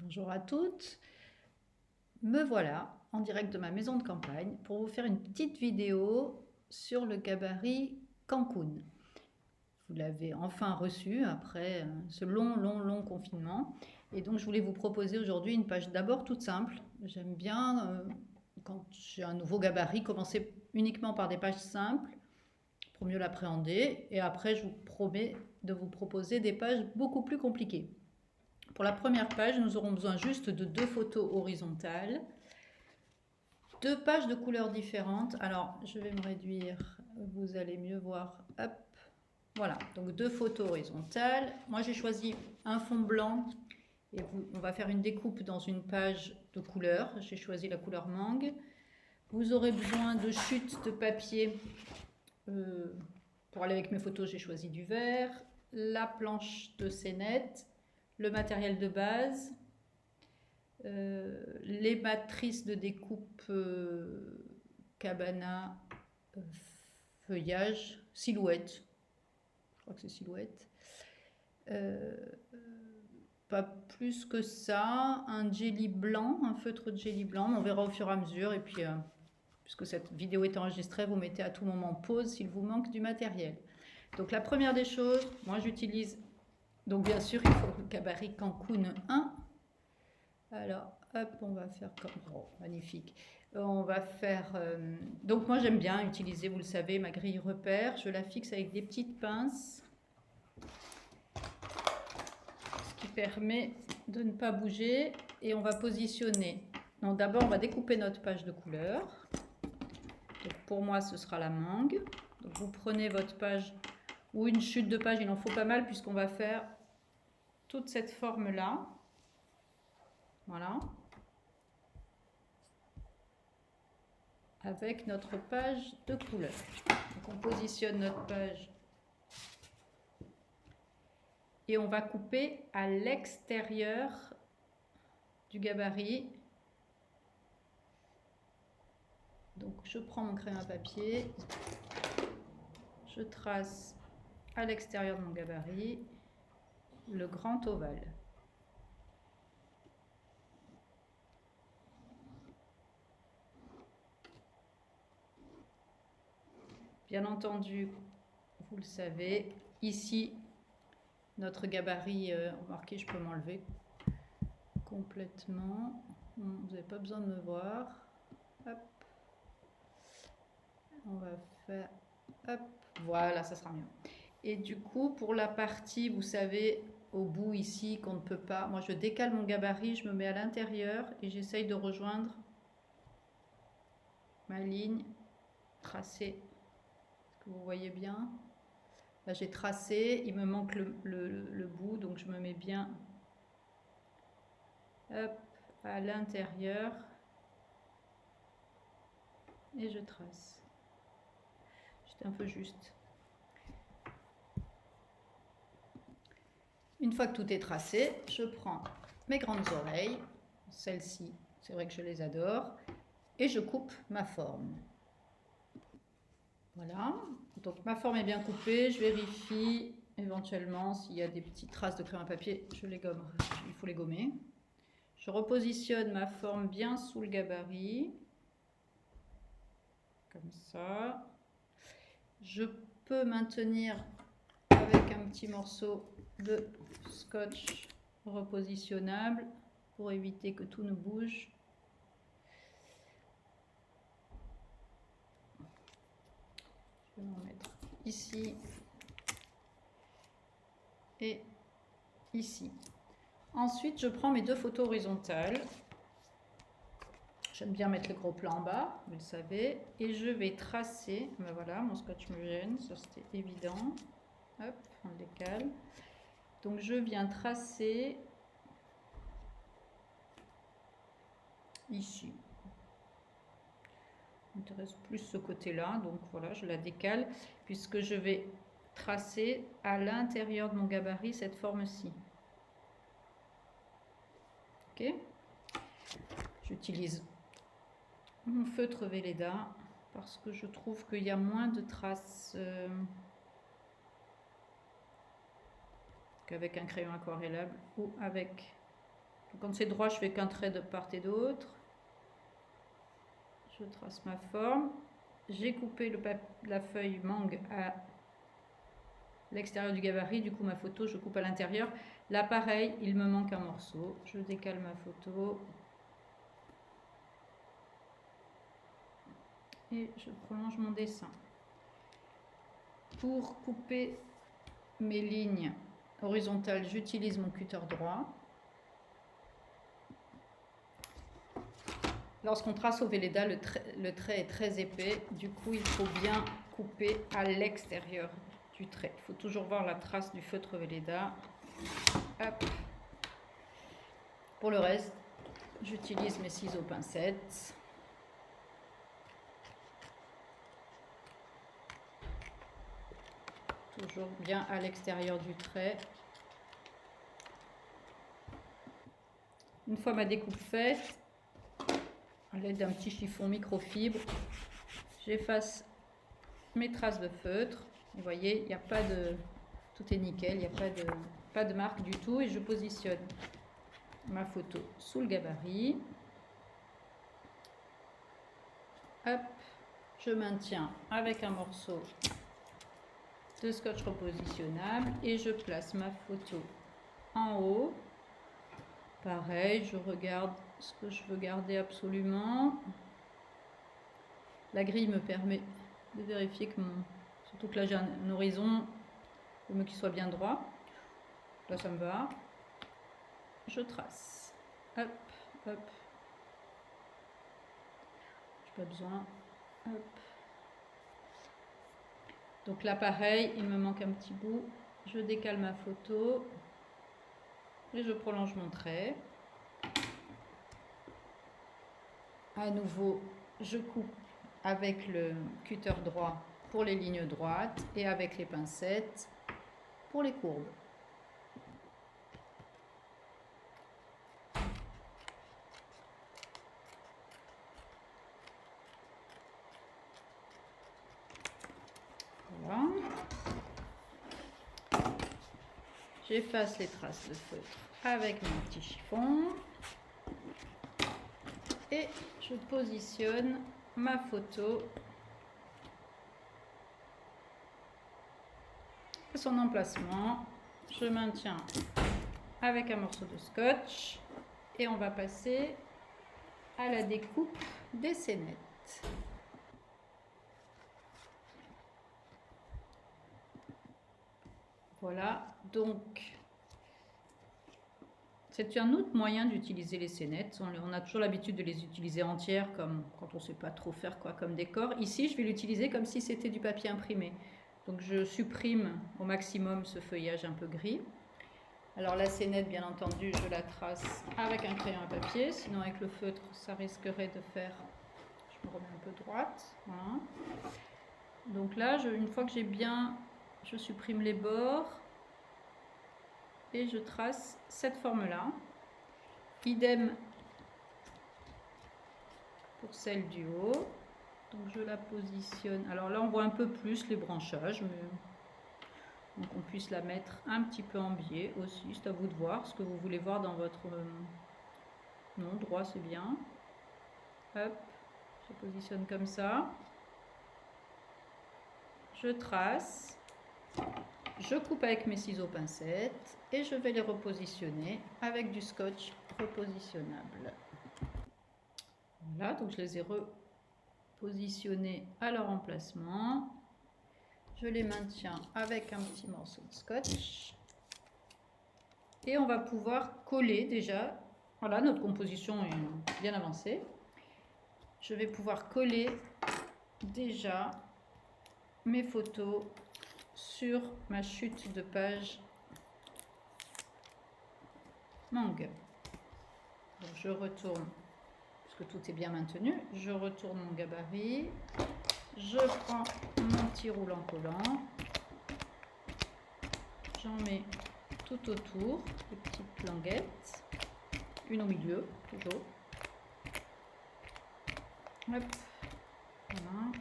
Bonjour à toutes, me voilà en direct de ma maison de campagne pour vous faire une petite vidéo sur le gabarit Cancun. Vous l'avez enfin reçu après ce long confinement et donc je voulais vous proposer aujourd'hui une page d'abord toute simple. J'aime bien quand j'ai un nouveau gabarit commencer uniquement par des pages simples pour mieux l'appréhender et après je vous promets de vous proposer des pages beaucoup plus compliquées. Pour la première page, nous aurons besoin juste de 2 photos horizontales, 2 pages de couleurs différentes. Alors, je vais me réduire, vous allez mieux voir. Hop, voilà, donc 2 photos horizontales. Moi, j'ai choisi un fond blanc et on va faire une découpe dans une page de couleurs. J'ai choisi la couleur mangue. Vous aurez besoin de chutes de papier. Pour aller avec mes photos, j'ai choisi du vert. La planche de scénette, le matériel de base, les matrices de découpe cabana, feuillage, silhouette, je crois que c'est silhouette, pas plus que ça, un jelly blanc, un feutre de jelly blanc, on verra au fur et à mesure, et puis puisque cette vidéo est enregistrée, vous mettez à tout moment pause s'il vous manque du matériel. Donc la première des choses, moi j'utilise, donc bien sûr il faut le gabarit Cancun 1. Alors hop, on va faire comme, oh, magnifique. On va faire, donc moi j'aime bien utiliser, vous le savez, ma grille repère. Je la fixe avec des petites pinces, ce qui permet de ne pas bouger. Et on va positionner. Donc d'abord on va découper notre page de couleur. Donc pour moi ce sera la mangue. Donc vous prenez votre page ou une chute de page, il en faut pas mal puisqu'on va faire toute cette forme là. Voilà. Avec notre page de couleur. Donc on positionne notre page et on va couper à l'extérieur du gabarit. Donc je prends mon crayon à papier, je trace à l'extérieur de mon gabarit le grand ovale. Bien entendu, vous le savez, ici, notre gabarit, remarquez, je peux m'enlever complètement. Vous n'avez pas besoin de me voir. Hop. On va faire, hop, voilà, ça sera mieux. Et du coup, pour la partie, vous savez, au bout ici, qu'on ne peut pas, moi je décale mon gabarit, je me mets à l'intérieur et j'essaye de rejoindre ma ligne tracée. Est-ce que vous voyez bien? Là j'ai tracé, il me manque le bout, donc je me mets bien, hop, à l'intérieur et je trace. J'étais un peu juste. Une fois que tout est tracé, je prends mes grandes oreilles, celles-ci, c'est vrai que je les adore, et je coupe ma forme. Voilà, donc ma forme est bien coupée, je vérifie éventuellement s'il y a des petites traces de crayon à papier, je les gomme, il faut les gommer. Je repositionne ma forme bien sous le gabarit, comme ça. Je peux maintenir avec un petit morceau de scotch repositionnable pour éviter que tout ne bouge. Je vais m'en mettre ici et ici. Ensuite, je prends mes 2 photos horizontales. J'aime bien mettre le gros plan en bas, vous le savez. Et je vais tracer, ben voilà, mon scotch me gêne, ça c'était évident. Hop, on le décale. Donc je viens tracer ici. M'intéresse plus ce côté-là, donc voilà, je la décale, puisque je vais tracer à l'intérieur de mon gabarit cette forme-ci. Ok, j'utilise mon feutre Velleda parce que je trouve qu'il y a moins de traces qu'avec un crayon aquarellable ou avec Quand c'est droit, je fais qu'un trait de part et d'autre. Je trace ma forme. J'ai coupé la feuille mangue à l'extérieur du gabarit. Du coup, ma photo, je coupe à l'intérieur. Là, pareil, il me manque un morceau. Je décale ma photo. Et je prolonge mon dessin. Pour couper mes lignes horizontales, j'utilise mon cutter droit. Lorsqu'on trace au Velleda, le trait est très épais. Du coup, il faut bien couper à l'extérieur du trait. Il faut toujours voir la trace du feutre Velleda. Hop. Pour le reste, j'utilise mes ciseaux pincettes. Toujours bien à l'extérieur du trait. Une fois ma découpe faite, à l'aide d'un petit chiffon microfibre, j'efface mes traces de feutre. Vous voyez, il n'y a pas de... Tout est nickel, il n'y a pas de marque du tout. Et je positionne ma photo sous le gabarit. Hop, je maintiens avec un morceau de scotch repositionnable et je place ma photo en haut. Pareil, je regarde ce que je veux garder absolument. La grille me permet de vérifier que surtout que là j'ai un horizon, il faut qu'il soit bien droit. Là ça me va. Je trace. Hop, hop. J'ai pas besoin. Hop. Donc là pareil, il me manque un petit bout. Je décale ma photo. Et je prolonge mon trait. À nouveau, je coupe avec le cutter droit pour les lignes droites et avec les pincettes pour les courbes. Voilà. J'efface les traces de feutre avec mon petit chiffon et je positionne ma photo à son emplacement. Je maintiens avec un morceau de scotch et on va passer à la découpe des scénettes. Voilà, donc c'est un autre moyen d'utiliser les scénettes. On a toujours l'habitude de les utiliser entières, comme quand on ne sait pas trop faire quoi comme décor. Ici, je vais l'utiliser comme si c'était du papier imprimé. Donc je supprime au maximum ce feuillage un peu gris. Alors la scénette, bien entendu, je la trace avec un crayon à papier, sinon avec le feutre, ça risquerait de faire... Je me remets un peu droite. Voilà. Donc là, une fois que j'ai bien... Je supprime les bords et je trace cette forme-là. Idem pour celle du haut. Donc je la positionne. Alors là, on voit un peu plus les branchages, mais donc on puisse la mettre un petit peu en biais aussi. C'est à vous de voir ce que vous voulez voir dans votre... Non, droit, c'est bien. Hop, je positionne comme ça. Je trace. Je coupe avec mes ciseaux pincettes et je vais les repositionner avec du scotch repositionnable. Voilà, donc je les ai repositionnés à leur emplacement. Je les maintiens avec un petit morceau de scotch. Et on va pouvoir coller déjà. Voilà, notre composition est bien avancée. Je vais pouvoir coller déjà mes photos sur ma chute de page mangue. Donc je retourne, parce que tout est bien maintenu, je retourne mon gabarit, je prends mon petit roulant collant, j'en mets tout autour, des petites languettes, une au milieu, toujours. Hop, voilà.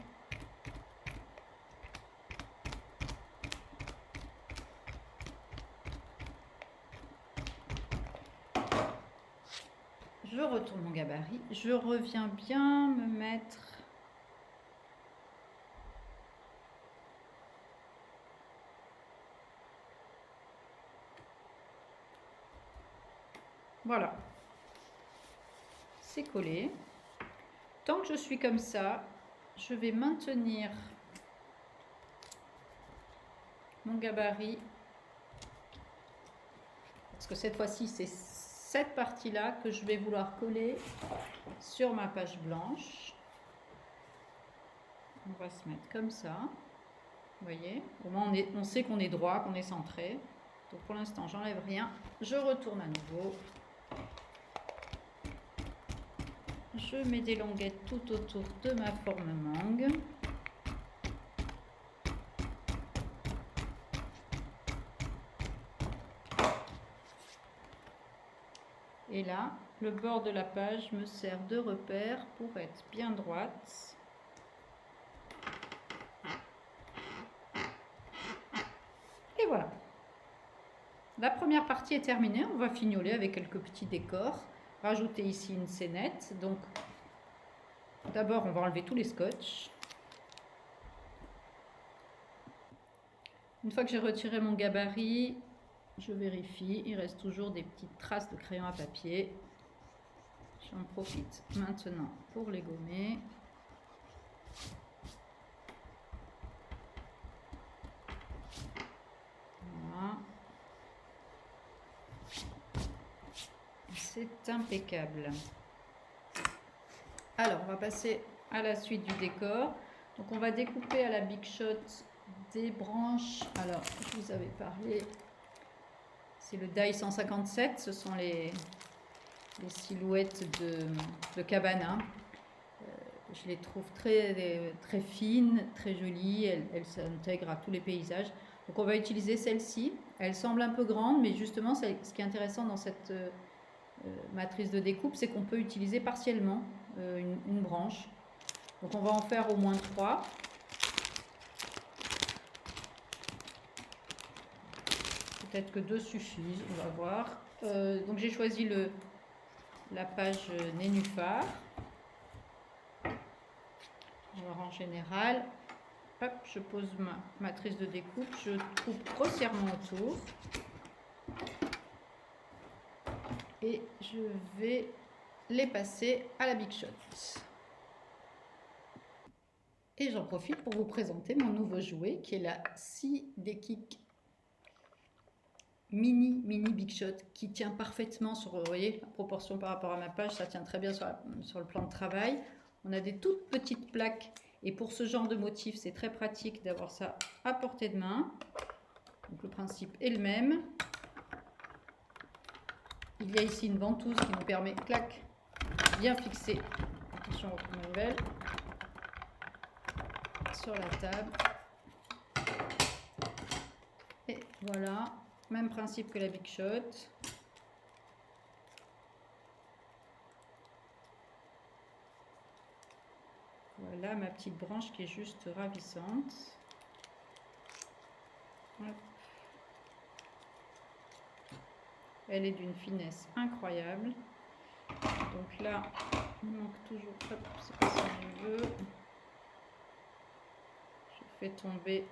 je retourne mon gabarit, je reviens bien me mettre voilà, c'est collé. Tant que je suis comme ça, je vais maintenir mon gabarit parce que cette fois-ci c'est cette partie-là que je vais vouloir coller sur ma page blanche. On va se mettre comme ça, vous voyez, au moins on sait qu'on est droit, qu'on est centré. Donc pour l'instant j'enlève rien, je retourne à nouveau, je mets des longuettes tout autour de ma forme mangue. Et là, le bord de la page me sert de repère pour être bien droite. Et voilà. La première partie est terminée. On va fignoler avec quelques petits décors. Rajouter ici une scénette. Donc, d'abord, on va enlever tous les scotch. Une fois que j'ai retiré mon gabarit, je vérifie. Il reste toujours des petites traces de crayon à papier. J'en profite maintenant pour les gommer. Voilà. C'est impeccable. Alors, on va passer à la suite du décor. Donc, on va découper à la Big Shot des branches. Alors, je vous avais parlé, c'est le die 157. Ce sont les silhouettes de cabana. Je les trouve très fines, très jolies. Elles s'intègrent à tous les paysages. Donc, on va utiliser celle-ci. Elle semble un peu grande, mais justement, ce qui est intéressant dans cette matrice de découpe, c'est qu'on peut utiliser partiellement une branche. Donc on va en faire au moins 3. Peut-être que 2 suffisent, on va voir. Donc j'ai choisi la page nénuphar. Alors en général, hop, je pose ma matrice de découpe, je coupe grossièrement autour. Et je vais les passer à la Big Shot. Et j'en profite pour vous présenter mon nouveau jouet qui est la Sidekick mini Big Shot qui tient parfaitement sur, vous voyez, la proportion par rapport à ma page, ça tient très bien sur le plan de travail. On a des toutes petites plaques et pour ce genre de motif, c'est très pratique d'avoir ça à portée de main. Donc le principe est le même. Il y a ici une ventouse qui nous permet, clac, bien fixer. Attention, on retrouve ma nouvelle. Sur la table. Et voilà, même principe que la Big Shot. Voilà ma petite branche qui est juste ravissante. Hop. Elle est d'une finesse incroyable. Donc là, il manque toujours, hop, c'est pas ça que je veux. Je fais tomber.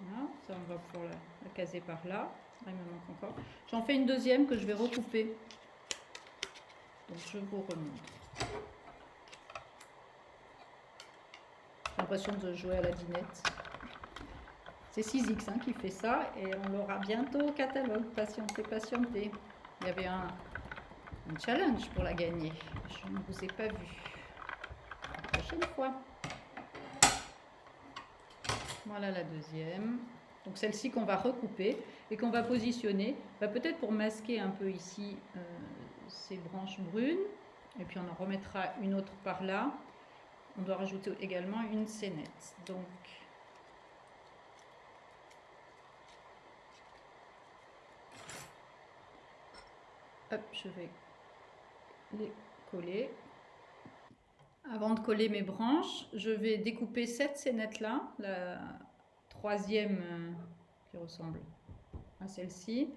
Voilà, ça on va pouvoir la caser par là. Ah, il me manque encore. J'en fais une deuxième que je vais recouper. Donc je vous remontre. J'ai l'impression de jouer à la dinette. C'est 6X qui fait ça et on l'aura bientôt au catalogue. Patientez, patientez. Il y avait un challenge pour la gagner. Je ne vous ai pas vu. La prochaine fois. Voilà la deuxième. Donc celle-ci qu'on va recouper et qu'on va positionner, peut-être pour masquer un peu ici ces branches brunes. Et puis on en remettra une autre par là. On doit rajouter également une scénette. Donc hop, je vais les coller. Avant de coller mes branches, je vais découper cette scénette-là, la troisième qui ressemble à celle-ci.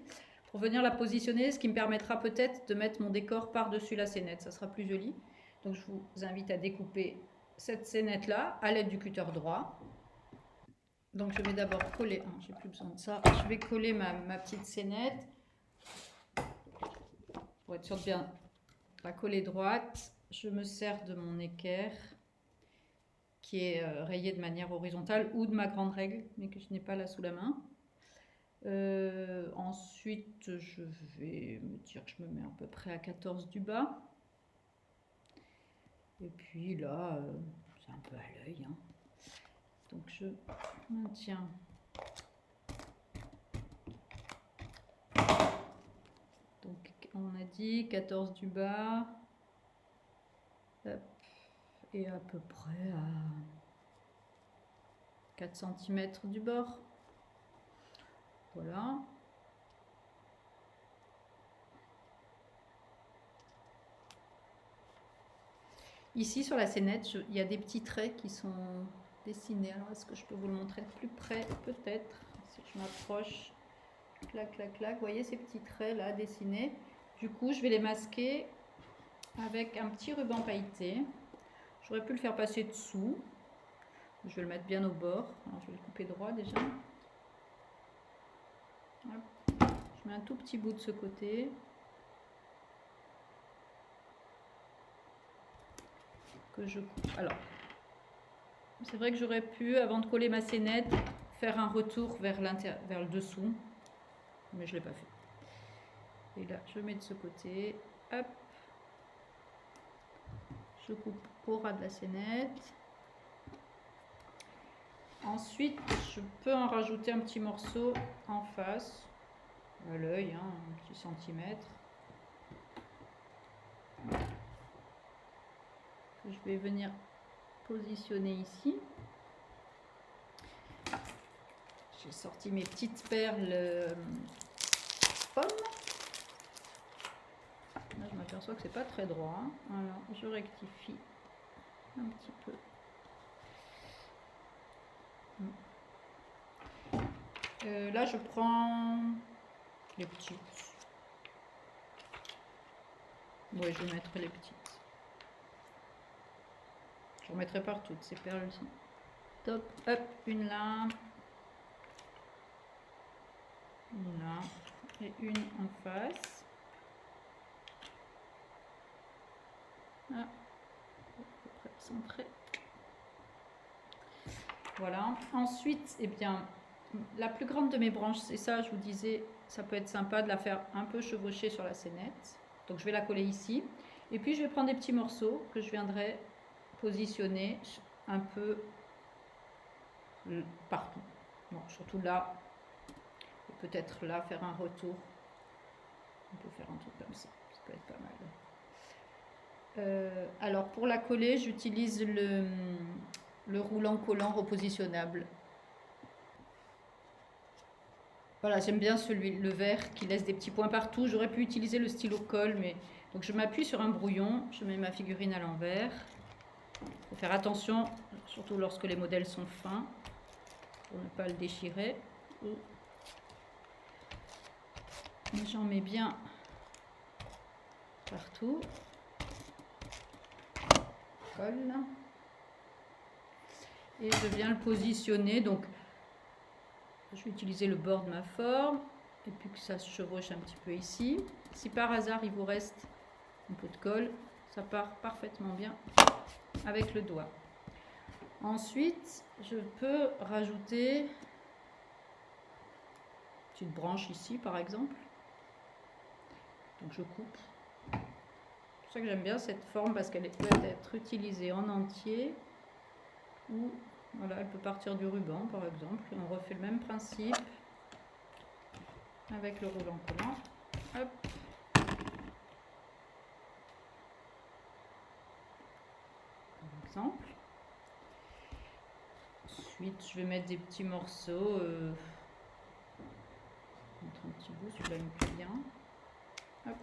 pour venir la positionner, ce qui me permettra peut-être de mettre mon décor par-dessus la scénette. Ça sera plus joli. Donc je vous invite à découper cette scénette-là à l'aide du cutter droit. Donc je vais d'abord coller, j'ai plus besoin de ça, je vais coller ma petite scénette pour être sûr de bien la coller droite. Je me sers de mon équerre qui est rayé de manière horizontale ou de ma grande règle, mais que je n'ai pas là sous la main. Ensuite, je vais me dire que je me mets à peu près à 14 du bas. Et puis là, c'est un peu à l'œil. Hein. Donc je maintiens. Donc on a dit 14 du bas. Hop. Et à peu près à 4 cm du bord. Voilà. Ici sur la scénette, il y a des petits traits qui sont dessinés. Alors est-ce que je peux vous le montrer de plus près? Peut-être. Si je m'approche, clac, clac, clac. Vous voyez ces petits traits là dessinés? Du coup, je vais les masquer avec un petit ruban pailleté. J'aurais pu le faire passer dessous. Je vais le mettre bien au bord. Alors, je vais le couper droit déjà. Hop. Je mets un tout petit bout de ce côté. Que je coupe. Alors, c'est vrai que j'aurais pu, avant de coller ma scénette, faire un retour vers le dessous. Mais je ne l'ai pas fait. Et là, je mets de ce côté. Hop. Je coupe au ras de la scénette. Ensuite, je peux en rajouter un petit morceau en face, à l'œil, hein, un petit centimètre. Je vais venir positionner ici. J'ai sorti mes petites perles pommes. Là, je m'aperçois que c'est pas très droit. Alors, je rectifie un petit peu. Là, je prends les petites. Oui, je vais mettre les petites. Je remettrai par toutes ces perles-ci. Top, hop, une là. Une là. Et une en face. Ah, à peu près centré. Voilà. Ensuite, eh bien, la plus grande de mes branches, c'est ça, je vous disais, ça peut être sympa de la faire un peu chevaucher sur la scénette. Donc je vais la coller ici. Et puis je vais prendre des petits morceaux que je viendrai positionner un peu partout. Bon, surtout là, et peut-être là, faire un retour. On peut faire un truc comme ça peut être pas mal. Alors pour la coller, j'utilise le roulant collant repositionnable. Voilà, j'aime bien le vert qui laisse des petits points partout. J'aurais pu utiliser le stylo colle, mais donc je m'appuie sur un brouillon, je mets ma figurine à l'envers. Il faut faire attention, surtout lorsque les modèles sont fins, pour ne pas le déchirer. J'en mets bien partout. Colle. Et je viens le positionner. Donc, je vais utiliser le bord de ma forme et puis que ça se chevauche un petit peu ici. Si par hasard il vous reste un peu de colle, ça part parfaitement bien avec le doigt. Ensuite, je peux rajouter une petite branche ici par exemple. Donc je coupe. C'est pour ça que j'aime bien cette forme parce qu'elle peut être utilisée en entier ou voilà, elle peut partir du ruban par exemple. Et on refait le même principe avec le roulant collant. Hop. Par exemple. Ensuite, je vais mettre des petits morceaux. Mettre un petit bout, celui-là il me plaît bien. Hop.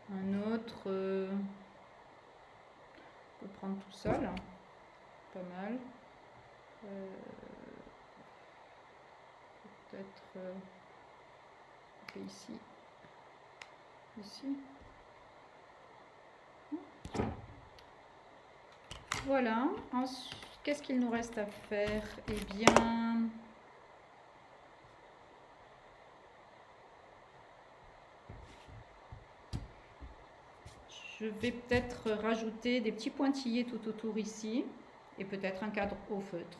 Un autre, on peut prendre tout seul, hein. Pas mal. Peut-être ici. Ici. Voilà. Ensuite, qu'est-ce qu'il nous reste à faire? Eh bien, je vais peut-être rajouter des petits pointillés tout autour ici et peut-être un cadre au feutre.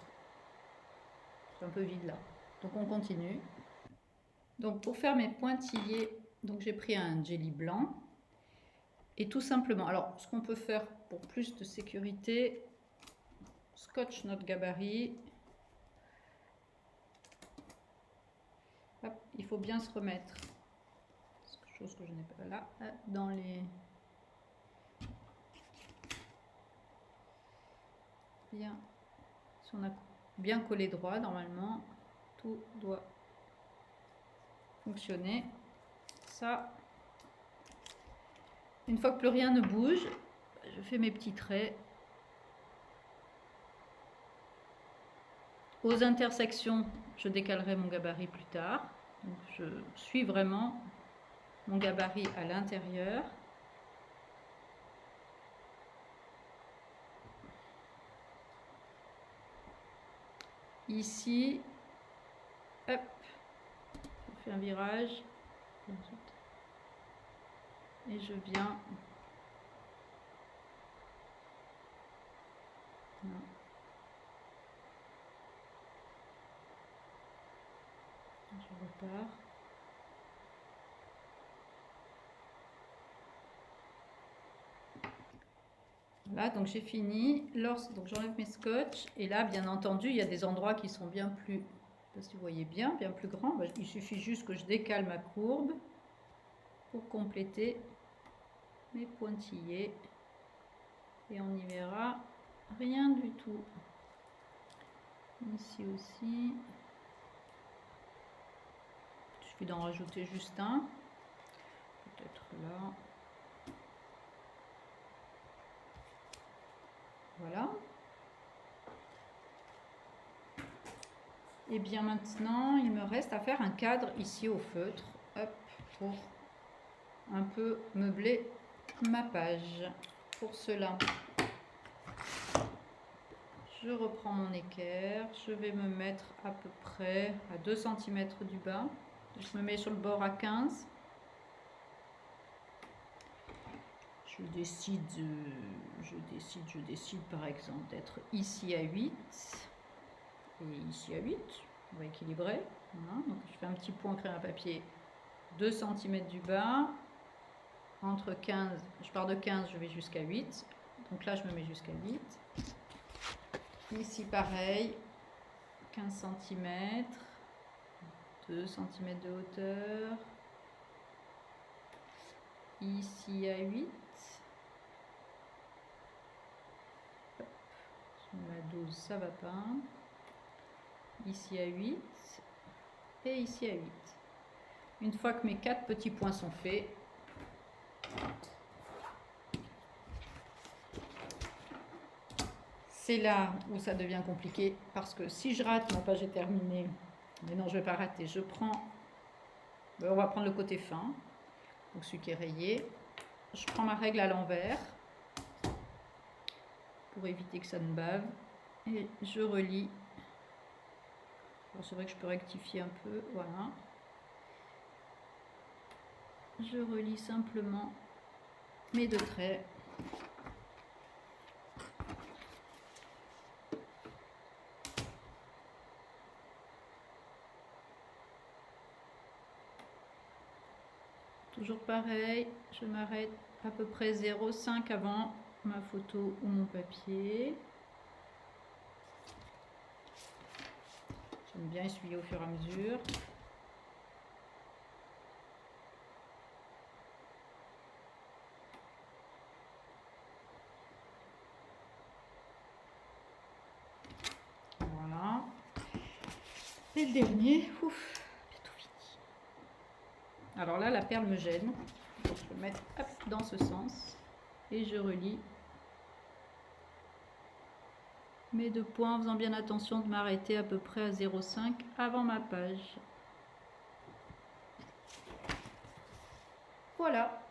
C'est un peu vide là. Donc on continue. Donc pour faire mes pointillés, donc j'ai pris un jelly blanc et tout simplement, alors ce qu'on peut faire pour plus de sécurité, scotch notre gabarit. Hop, il faut bien se remettre, chose que je n'ai pas là, dans les... Bien, si on a bien collé droit, normalement, tout doit fonctionner. Ça, une fois que plus rien ne bouge, je fais mes petits traits. Aux intersections, je décalerai mon gabarit plus tard. Donc je suis vraiment mon gabarit à l'intérieur. Ici, hop, je fais un virage. Et je viens... Non. Je repars. Voilà, donc j'ai fini. Donc j'enlève mes scotch. Et là, bien entendu, il y a des endroits qui sont bien plus... Je ne sais pas si vous voyez bien plus grands. Il suffit juste que je décale ma courbe pour compléter mes pointillés. Et on y verra rien du tout. Ici aussi. Il suffit d'en rajouter juste un. Peut-être là. Voilà. Et bien maintenant, il me reste à faire un cadre ici au feutre. Hop, pour un peu meubler ma page. Pour cela, je reprends mon équerre. Je vais me mettre à peu près à 2 cm du bas. Je me mets sur le bord à 15. Je décide par exemple d'être ici à 8 et ici à 8. On va équilibrer. Voilà. Donc je fais un petit point crayon à papier 2 cm du bas. Entre 15, je pars de 15, je vais jusqu'à 8. Donc là, je me mets jusqu'à 8. Ici, pareil, 15 cm, 2 cm de hauteur. Ici à 8. Hop, sur la 12, ça va pas. Ici à 8. Et ici à 8. Une fois que mes 4 petits points sont faits, c'est là où ça devient compliqué parce que si je rate, mon page est terminée, mais non, je ne vais pas rater. Je prends, on va prendre le côté fin, donc celui qui est rayé. Je prends ma règle à l'envers pour éviter que ça ne bave et je relie. C'est vrai que je peux rectifier un peu, voilà. Je relie simplement mes 2 traits. Toujours pareil, je m'arrête à peu près 0,5 avant ma photo ou mon papier. J'aime bien essuyer au fur et à mesure. Voilà. Et le dernier, ouf, bientôt fini. Alors là, la perle me gêne. Donc je vais le mettre hop, dans ce sens et je relie mes 2 points en faisant bien attention de m'arrêter à peu près à 0,5 avant ma page. Voilà.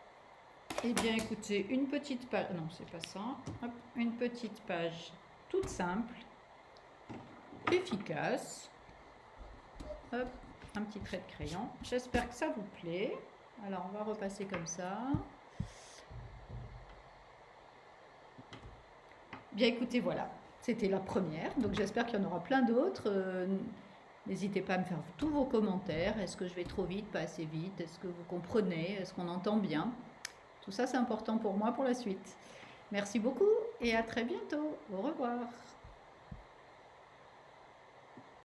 Eh bien écoutez, une petite page, non c'est pas ça, hop, une petite page toute simple, efficace. Hop, un petit trait de crayon. J'espère que ça vous plaît. Alors on va repasser comme ça. Bien écoutez, voilà, c'était la première, donc j'espère qu'il y en aura plein d'autres. N'hésitez pas à me faire tous vos commentaires. Est-ce que je vais trop vite, pas assez vite? Est-ce que vous comprenez? Est-ce qu'on entend bien? Tout ça, c'est important pour moi pour la suite. Merci beaucoup et à très bientôt. Au revoir.